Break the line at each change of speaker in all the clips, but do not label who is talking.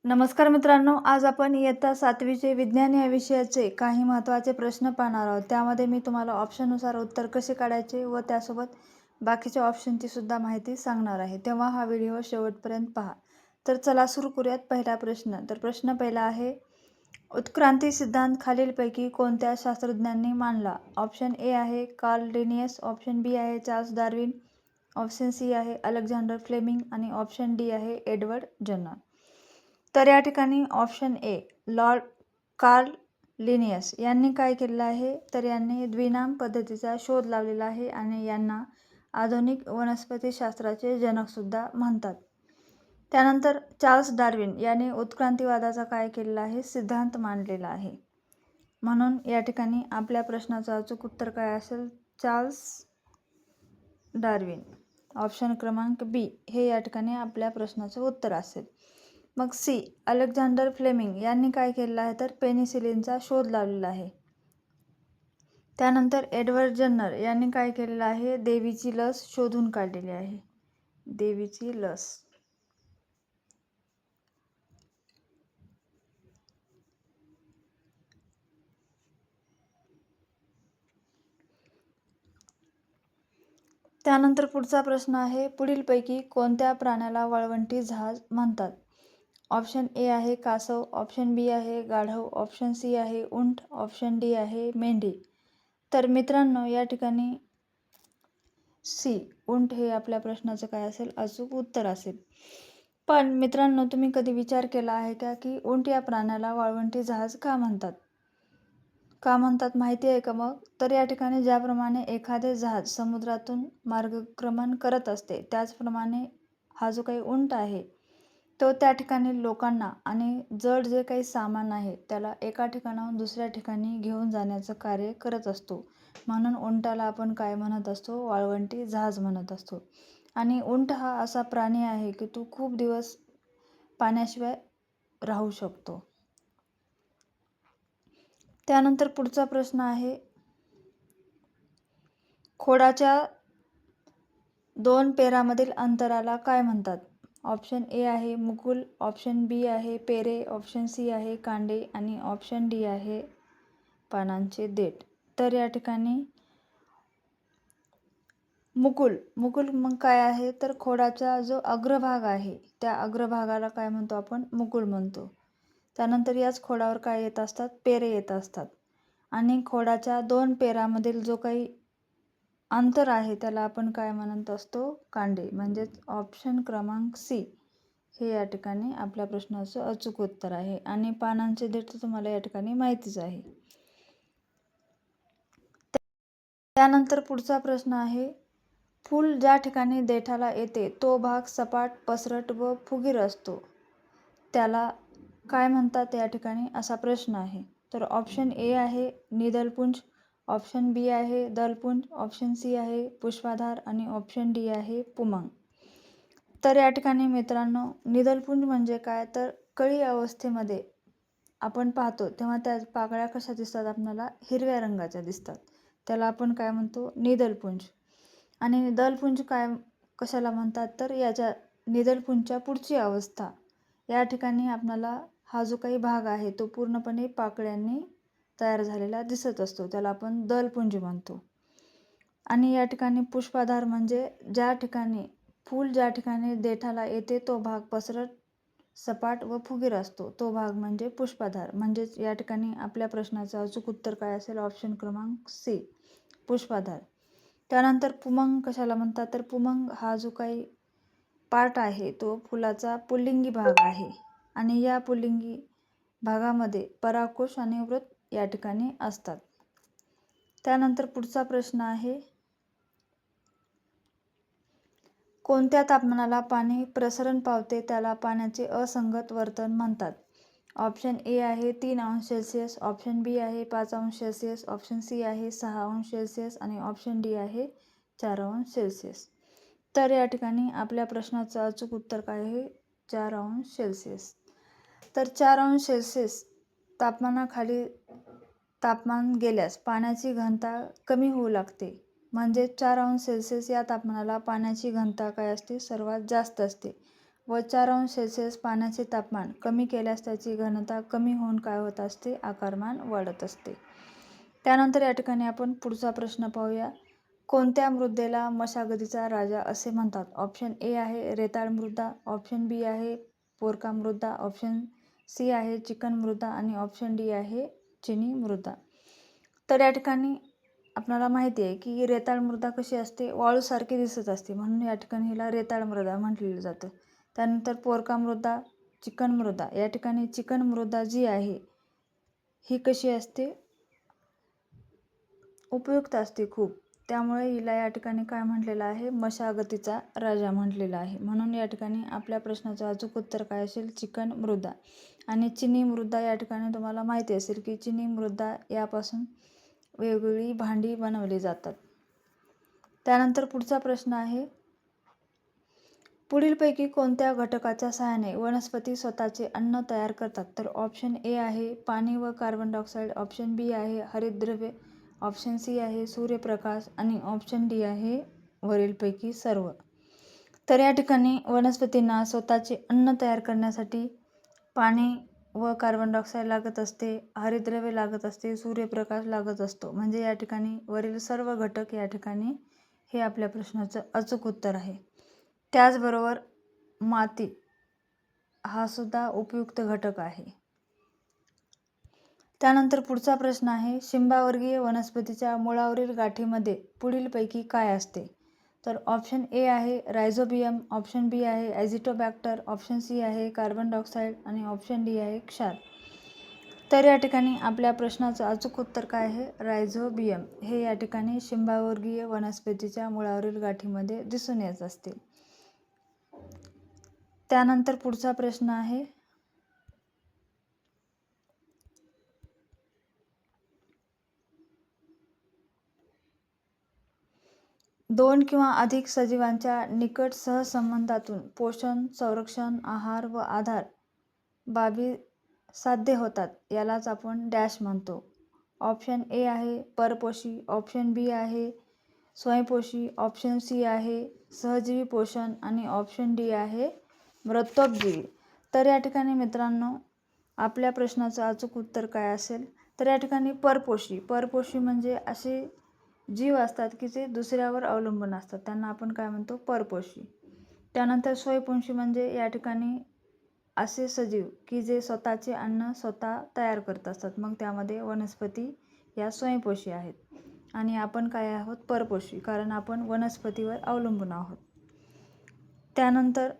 नमस्कार मित्रांनो, आज आपण इयत्ता 7वीचे विज्ञान या विषयाचे काही महत्त्वाचे प्रश्न पाहणार आहोत. त्यामध्ये मी तुम्हाला ऑप्शननुसार उत्तर कसे काढायचे व त्यासोबत बाकीच्या ऑप्शनची सुद्धा माहिती सांगणार आहे. तेव्हा हा व्हिडिओ शेवटपर्यंत पहा. तर चला सुरू करूयात. पहिला प्रश्न. तर प्रश्न पहिला आहे, उत्क्रांती सिद्धांत खालीलपैकी कोणत्या शास्त्रज्ञांनी मांडला? ऑप्शन ए आहे कार्ल लिनियस, ऑप्शन बी आहे चार्ल्स डार्विन, ऑप्शन सी आहे अलेक्झांडर फ्लेमिंग आणि ऑप्शन डी आहे एडवर्ड जन्नर. तर या ठिकाणी option A Lord Carl Linnaeus यांनी काय केलेलं आहे, तर यांनी द्विनाम पद्धतीचा शोध लावलेला आहे आणि यांना आधुनिक वनस्पतीशास्त्राचे जनकसुद्धा म्हणतात. त्यानंतर चार्ल्स डार्विन यांनी उत्क्रांतीवादाचा काय केलेला आहे, सिद्धांत मांडलेला आहे. म्हणून या ठिकाणी आपल्या प्रश्नाचं अचूक उत्तर काय असेल, चार्ल्स डार्विन. ऑप्शन क्रमांक बी हे या ठिकाणी आपल्या प्रश्नाचं उत्तर असेल. मग सी अलेक्झांडर फ्लेमिंग यांनी काय केलेलं आहे, तर पेनिसिलिनचा शोध लावलेला आहे. त्यानंतर एडवर्ड जन्नर यांनी काय केलेलं आहे, देवीची लस शोधून काढलेली आहे. देवीची लस. त्यानंतर पुढचा प्रश्न आहे, पुढीलपैकी कोणत्या प्राण्याला वाळवंटी जहाज म्हणतात? ऑप्शन ए आहे कासव, ऑप्शन बी आहे गाढव, ऑप्शन सी आहे उंट, ऑप्शन डी आहे मेंढी. तर मित्रांनो या ठिकाणी सी उंट हे आपल्या प्रश्नाचं काय असेल, अचूक उत्तर असेल. पण मित्रांनो, तुम्ही कधी विचार केला आहे का की उंट या प्राण्याला वाळवंटी जहाज का म्हणतात? का म्हणतात माहिती आहे का मग? तर या ठिकाणी ज्याप्रमाणे एखादे जहाज समुद्रातून मार्गक्रमण करत असते, त्याचप्रमाणे हा जो काही उंट आहे तो त्या ठिकाणी लोकांना आणि जड जे काही सामान आहे त्याला एका ठिकाणाहून दुसऱ्या ठिकाणी घेऊन जाण्याचं कार्य करत असतो. म्हणून उंटाला आपण काय म्हणत असतो, वाळवंटी जहाज म्हणत असतो. आणि उंट हा असा प्राणी आहे की तो खूप दिवस पाण्याशिवाय राहू शकतो. त्यानंतर पुढचा प्रश्न आहे, खोडाच्या 2 पेरामधील अंतराला काय म्हणतात? ऑप्शन ए आहे मुकुल, ऑप्शन बी आहे पेरे, ऑप्शन सी आहे कांडे आणि ऑप्शन डी आहे पानांचे देठ. तर या ठिकाणी मुकुल मग काय आहे, तर खोडाचा जो अग्रभाग आहे त्या अग्रभागाला काय म्हणतो आपण, मुकुल म्हणतो. त्यानंतर याच खोडावर काय येत असतात, पेरे येत असतात. आणि खोडाच्या 2 पेरामधील जो काही अंतर आहे त्याला आपण काय म्हणत असतो, कांडे. म्हणजेच ऑप्शन क्रमांक सी हे या ठिकाणी आपल्या प्रश्नाचं अचूक उत्तर आहे. आणि पानांचे देठ तर तुम्हाला या ठिकाणी माहितीच आहे. त्यानंतर पुढचा प्रश्न आहे, फूल ज्या ठिकाणी देठाला येते तो भाग सपाट, पसरट व फुगीर असतो, त्याला काय म्हणतात या ठिकाणी, असा प्रश्न आहे. तर ऑप्शन ए आहे निदलपुंज, ऑप्शन बी आहे दलपुंज, ऑप्शन सी आहे पुष्पाधार आणि ऑप्शन डी आहे पुमंग. तर या ठिकाणी मित्रांनो, निदलपुंज म्हणजे काय, तर कळी अवस्थेमध्ये आपण पाहतो तेव्हा त्या पाकळ्या कशा दिसतात, आपल्याला हिरव्या रंगाच्या दिसतात. त्याला आपण काय म्हणतो, निदलपुंज. आणि दलपुंज काय कशाला म्हणतात, तर याच्या निदलपुंजच्या पुढची अवस्था या ठिकाणी आपल्याला हा जो काही भाग आहे तो पूर्णपणे पाकळ्यांनी तयार झालेला दिसत असतो, त्याला आपण दलपुंज म्हणतो. आणि या ठिकाणी पुष्पाधार म्हणजे ज्या ठिकाणी देठाला येते तो भाग पसरट, सपाट व फुगीर असतो, तो भाग म्हणजे पुष्पाधार. म्हणजेच या ठिकाणी आपल्या प्रश्नाचं अचूक उत्तर काय असेल, ऑप्शन क्रमांक सी पुष्पाधार. त्यानंतर पुमंग कशाला म्हणतात, तर पुमंग हा जो काही पार्ट आहे तो फुलाचा पुल्लिंगी भाग आहे. आणि या पुल्लिंगी भागामध्ये परागकोश आणि व्रत या ठिकाणी असतात. त्यानंतर पुढचा प्रश्न आहे, कोणत्या तापमानाला पाणी प्रसरण पावते त्याला पाण्याचे असंगत वर्तन म्हणतात? ऑप्शन ए आहे 3 अंश सेल्सिअस, ऑप्शन बी आहे 5 अंश सेल्सिअस, ऑप्शन सी आहे 6 अंश सेल्सिअस आणि ऑप्शन डी आहे 4 अंश सेल्सिअस. तर या ठिकाणी आपल्या प्रश्नाचं अचूक उत्तर काय आहे, 4 अंश सेल्सिअस. तर 4 अंश सेल्सिअस तापमानाखाली तापमान गेल्यास पाण्याची घनता कमी होऊ लागते. म्हणजे 4 अंश सेल्सिअस या तापमानाला पाण्याची घनता काय असते, सर्वात जास्त असते. व 4 अंश सेल्सिअस पाण्याचे तापमान कमी केल्यास त्याची घनता कमी होऊन काय होत असते? आकारमान वाढत असते. त्यानंतर या ठिकाणी आपण पुढचा प्रश्न पाहूया. कोणत्या मृदेला मशागतीचा राजा असे म्हणतात? ऑप्शन ए आहे रेताळ मृदा, ऑप्शन बी आहे पोरका मृदा, ऑप्शन सी आहे चिकन मृदा आणि ऑप्शन डी आहे चिनी मृदा. तर या ठिकाणी आपल्याला माहिती आहे की रेताळ मृदा कशी असते? वाळूसारखी दिसत असते, म्हणून या ठिकाणी हिला रेताळ मृदा म्हटलेलं जातं. त्यानंतर पोरका मृदा, चिकन मृदा. या ठिकाणी चिकन मृदा जी आहे ही कशी असते? उपयुक्त असते खूप, त्यामुळे हिला या ठिकाणी काय म्हटलेलं आहे? मशागतीचा राजा म्हटलेला आहे. म्हणून या ठिकाणी आपल्या प्रश्नाचं अचूक उत्तर काय असेल? चिकन मृदा. आणि चिनी मृदा या ठिकाणी तुम्हाला माहिती असेल की चिनी मृदा यापासून वेगवेगळी भांडी बनवली जातात. त्यानंतर पुढचा प्रश्न आहे, पुढीलपैकी कोणत्या घटकाच्या सहाय्याने वनस्पती स्वतःचे अन्न तयार करतात? तर ऑप्शन ए आहे पाणी व कार्बन डायऑक्साईड, ऑप्शन बी आहे हरितद्रव्ये, ऑप्शन सी आहे सूर्यप्रकाश आणि ऑप्शन डी आहे वरीलपैकी सर्व. तर या ठिकाणी वनस्पतींना स्वतःचे अन्न तयार करण्यासाठी पाणी व कार्बन डायऑक्साईड लागत असते, हरितद्रव्ये लागत असते, सूर्यप्रकाश लागत असतो. म्हणजे या ठिकाणी वरील सर्व घटक या ठिकाणी हे आपल्या प्रश्नाचं अचूक उत्तर आहे. त्याचबरोबर माती हा सुद्धा उपयुक्त घटक आहे. त्यानंतर पुढचा प्रश्न आहे, शिंबावर्गीय वनस्पतीच्या मुळावरील गाठीमध्ये पुढीलपैकी काय असते? तर ऑप्शन ए आहे रायझोबियम, ऑप्शन बी आहे ॲझिटोबॅक्टर, ऑप्शन सी आहे कार्बन डायऑक्साईड आणि ऑप्शन डी आहे क्षार. तर या ठिकाणी आपल्या प्रश्नाचं अचूक उत्तर काय आहे? रायझोबियम हे या ठिकाणी शिंबावर्गीय वनस्पतीच्या मुळावरील गाठीमध्ये दिसून येत असते. त्यानंतर पुढचा प्रश्न आहे, दोन किंवा अधिक सजीवांच्या निकट सहसंबंधातून पोषण, संरक्षण, आहार व आधार बाबी साध्य होतात, यालाच आपण डॅश म्हणतो. ऑप्शन ए आहे परपोषी, ऑप्शन बी आहे स्वयंपोषी, ऑप्शन सी आहे सहजीवी पोषण आणि ऑप्शन डी आहे मृतोपजीवी. तर या ठिकाणी मित्रांनो आपल्या प्रश्नाचं अचूक उत्तर काय असेल? तर या ठिकाणी परपोषी. परपोषी म्हणजे असे जीव असतात की जे दुसऱ्यावर अवलंबून असतात, त्यांना आपण काय म्हणतो? परपोषी. त्यानंतर स्वयंपोषी म्हणजे या ठिकाणी असे सजीव की जे स्वतःचे अन्न स्वतः तयार करत असतात, मग त्यामध्ये वनस्पती या स्वयंपोषी आहेत. आणि आपण काय आहोत? परपोषी, कारण आपण वनस्पतीवर अवलंबून आहोत. त्यानंतर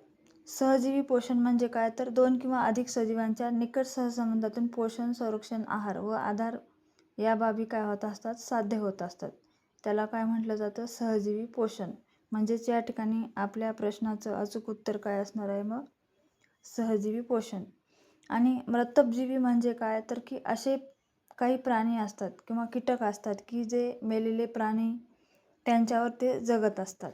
सहजीवी पोषण म्हणजे काय? तर दोन किंवा अधिक सजीवांच्या निकट सहसंबंधातून पोषण, संरक्षण, आहार व आधार या बाबी काय होत असतात? साध्य होत असतात. त्याला काय म्हटलं जातं? सहजीवी पोषण. म्हणजेच या ठिकाणी आपल्या प्रश्नाचं अचूक उत्तर काय असणार आहे मग? सहजीवी पोषण. आणि मृतोपजीवी म्हणजे काय? तर की असे काही प्राणी असतात किंवा कीटक असतात की जे मेलेले प्राणी त्यांच्यावर ते जगत असतात.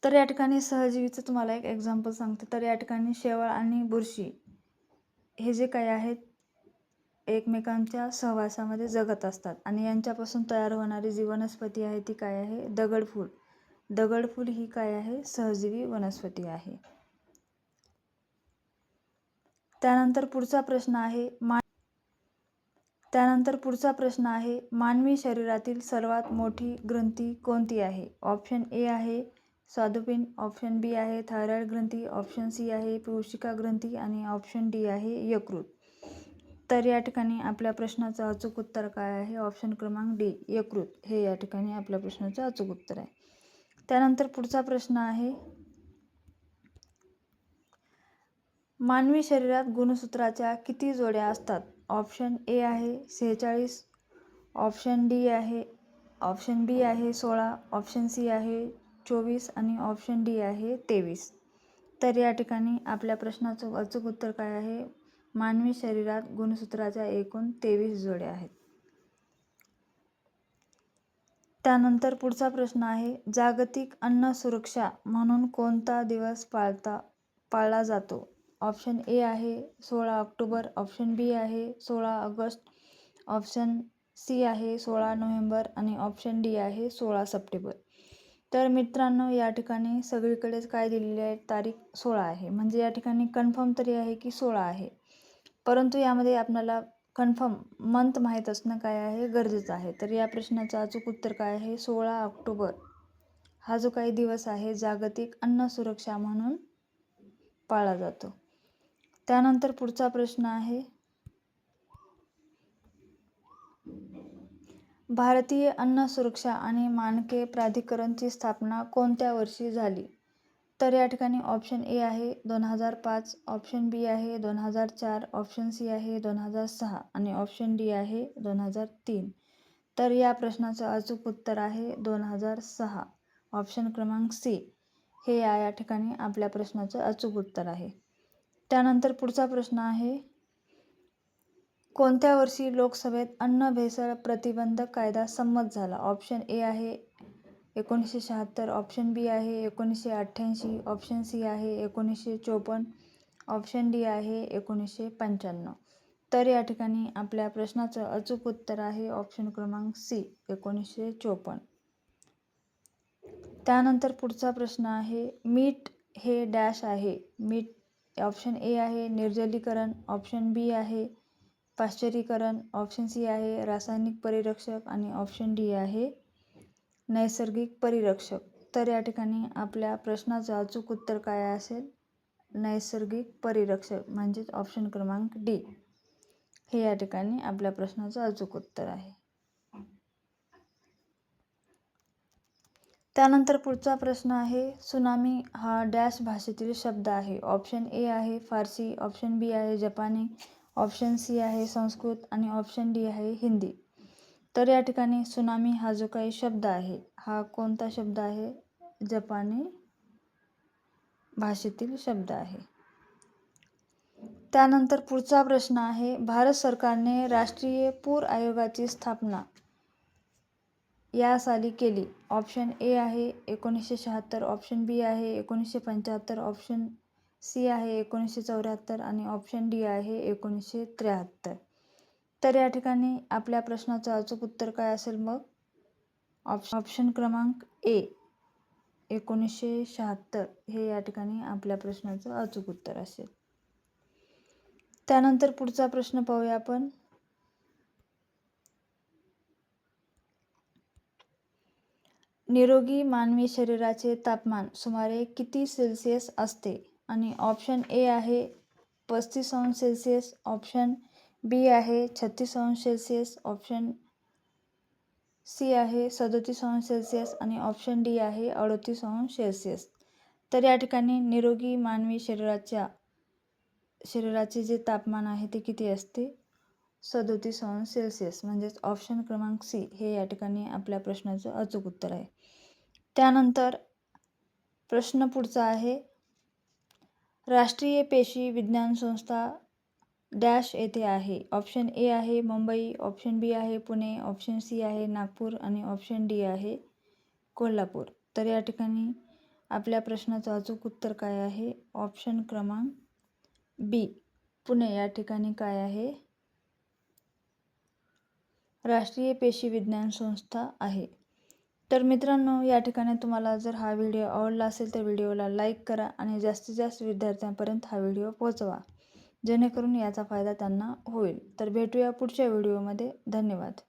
तर या ठिकाणी सहजीवीचं तुम्हाला एक एक्झाम्पल सांगते. तर या ठिकाणी शेवाळ आणि बुरशी हे जे काही आहेत एकमेकांच्या सहवासामध्ये जगत असतात आणि यांच्यापासून तयार होणारी जी वनस्पती आहे ती काय आहे? दगडफूल. दगडफूल ही काय आहे? सहजीवी वनस्पती आहे. त्यानंतर पुढचा प्रश्न आहे, मानवी शरीरातील सर्वात मोठी ग्रंथी कोणती आहे? ऑप्शन ए आहे स्वादुपिंड, ऑप्शन बी आहे थायरॉइड ग्रंथी, ऑप्शन सी आहे पियूषिका ग्रंथी आणि ऑप्शन डी आहे यकृत. तर या ठिकाणी आपल्या प्रश्नाचं अचूक उत्तर काय आहे? ऑप्शन क्रमांक डी यकृत हे या ठिकाणी आपल्या प्रश्नाचं अचूक उत्तर आहे. त्यानंतर पुढचा प्रश्न आहे, मानवी शरीरात गुणसूत्राच्या किती जोड्या असतात? ऑप्शन ए आहे 46, ऑप्शन बी आहे 16, ऑप्शन सी आहे 24 आणि ऑप्शन डी आहे 23. तर या ठिकाणी आपल्या प्रश्नाचं अचूक उत्तर काय आहे? मानवी शरीरात गुणसूत्राच्या एकूण 23 जोड्या आहेत. त्यानंतर पुढचा प्रश्न आहे, जागतिक अन्न सुरक्षा म्हणून कोणता दिवस पाळला जातो? ऑप्शन ए आहे 16 ऑक्टोबर, ऑप्शन बी आहे 16 ऑगस्ट, ऑप्शन सी आहे 16 नोव्हेंबर आणि ऑप्शन डी आहे 16 सप्टेंबर. तर मित्रांनो, या ठिकाणी सगळीकडेच काय दिलेली आहे, तारीख 16 आहे. म्हणजे या ठिकाणी कन्फर्म तरी आहे की 16 आहे. परंतु यामध्ये आपल्याला कन्फर्म मंथ माहीत असणं काय आहे, गरजेचं आहे. तर या प्रश्नाचं अचूक उत्तर काय आहे, 16 ऑक्टोबर हा जो काही दिवस आहे जागतिक अन्न सुरक्षा म्हणून पाळला जातो. त्यानंतर पुढचा प्रश्न आहे, भारतीय अन्न सुरक्षा आणि मानके प्राधिकरणची स्थापना कोणत्या वर्षी झाली? तर या ठिकाणी ऑप्शन ए आहे 2005, ऑप्शन बी आहे 2004, ऑप्शन सी आहे 2006 आणि ऑप्शन डी आहे 2003. तर या प्रश्नाचं अचूक उत्तर आहे 2006. ऑप्शन क्रमांक सी हे या ठिकाणी आपल्या प्रश्नाचं अचूक उत्तर आहे. त्यानंतर पुढचा प्रश्न आहे, कोणत्या वर्षी लोकसभेत अन्न भेसळ प्रतिबंधक कायदा संमत झाला? ऑप्शन ए आहे 1976, ऑप्शन बी आहे 1988, ऑप्शन सी आहे 1954, ऑप्शन डी आहे 1995. तर या ठिकाणी आपल्या प्रश्नाचं अचूक उत्तर आहे ऑप्शन क्रमांक सी 1954. त्यानंतर पुढचा प्रश्न आहे, मीठ हे डॅश आहे. मीठ ऑप्शन ए आहे निर्जलीकरण, ऑप्शन बी आहे पाश्चरीकरण, ऑप्शन सी आहे रासायनिक परिरक्षक आणि ऑप्शन डी आहे नैसर्गिक परिरक्षक. तर या ठिकाणी आपल्या प्रश्नाचं अचूक उत्तर काय असेल, नैसर्गिक परिरक्षक म्हणजेच ऑप्शन क्रमांक डी हे या ठिकाणी आपल्या प्रश्नाचं अचूक उत्तर आहे. त्यानंतर पुढचा प्रश्न आहे, सुनामी हा डॅश भाषेतील शब्द आहे. ऑप्शन ए आहे फारसी, ऑप्शन बी आहे जपानी, ऑप्शन सी आहे संस्कृत आणि ऑप्शन डी आहे हिंदी. तर या ठिकाणी सुनामी हा जो काही शब्द आहे हा कोणता शब्द आहे, जपानी भाषेतील शब्द आहे. त्यानंतर पुढचा प्रश्न आहे, भारत सरकारने राष्ट्रीय पूर आयोगाची स्थापना या साली केली. ऑप्शन ए आहे 1976, ऑप्शन बी आहे 1975, ऑप्शन सी आहे 1974 आणि ऑप्शन डी आहे 1973. तर या ठिकाणी आपल्या प्रश्नाचं अचूक उत्तर काय असेल मग, ऑप्शन क्रमांक ए 1976 हे या ठिकाणी आपल्या प्रश्नाचं अचूक उत्तर असेल. त्यानंतर पुढचा प्रश्न पाहूया आपण, निरोगी मानवी शरीराचे तापमान सुमारे किती सेल्सिअस असते? आणि ऑप्शन ए आहे 35 अंश सेल्सिअस, ऑप्शन बी आहे 36 अंश सेल्सिअस, ऑप्शन सी आहे 37 अंश सेल्सिअस आणि ऑप्शन डी आहे 38 अंश सेल्सिअस. तर या ठिकाणी निरोगी मानवी शरीराचे जे तापमान आहे ते किती असते, 37 अंश सेल्सिअस. म्हणजेच ऑप्शन क्रमांक सी हे या ठिकाणी आपल्या प्रश्नाचं अचूक उत्तर आहे. त्यानंतर प्रश्न पुढचा आहे, राष्ट्रीय पेशी विज्ञान संस्था डॅश येथे आहे. ऑप्शन ए आहे मुंबई, ऑप्शन बी आहे पुणे, ऑप्शन सी आहे नागपूर आणि ऑप्शन डी आहे कोल्हापूर. तर या ठिकाणी आपल्या प्रश्नाचं अचूक उत्तर काय आहे, ऑप्शन क्रमांक बी पुणे या ठिकाणी काय आहे, राष्ट्रीय पेशी विज्ञान संस्था आहे. तर मित्रांनो, या ठिकाणी तुम्हाला जर हा व्हिडिओ आवडला असेल तर व्हिडिओला लाईक करा आणि जास्तीत जास्त विद्यार्थ्यांपर्यंत हा व्हिडिओ पोहोचवा, जेणेकरून याचा फायदा त्यांना होईल. तर भेटूया पुढच्या व्हिडिओमध्ये. धन्यवाद.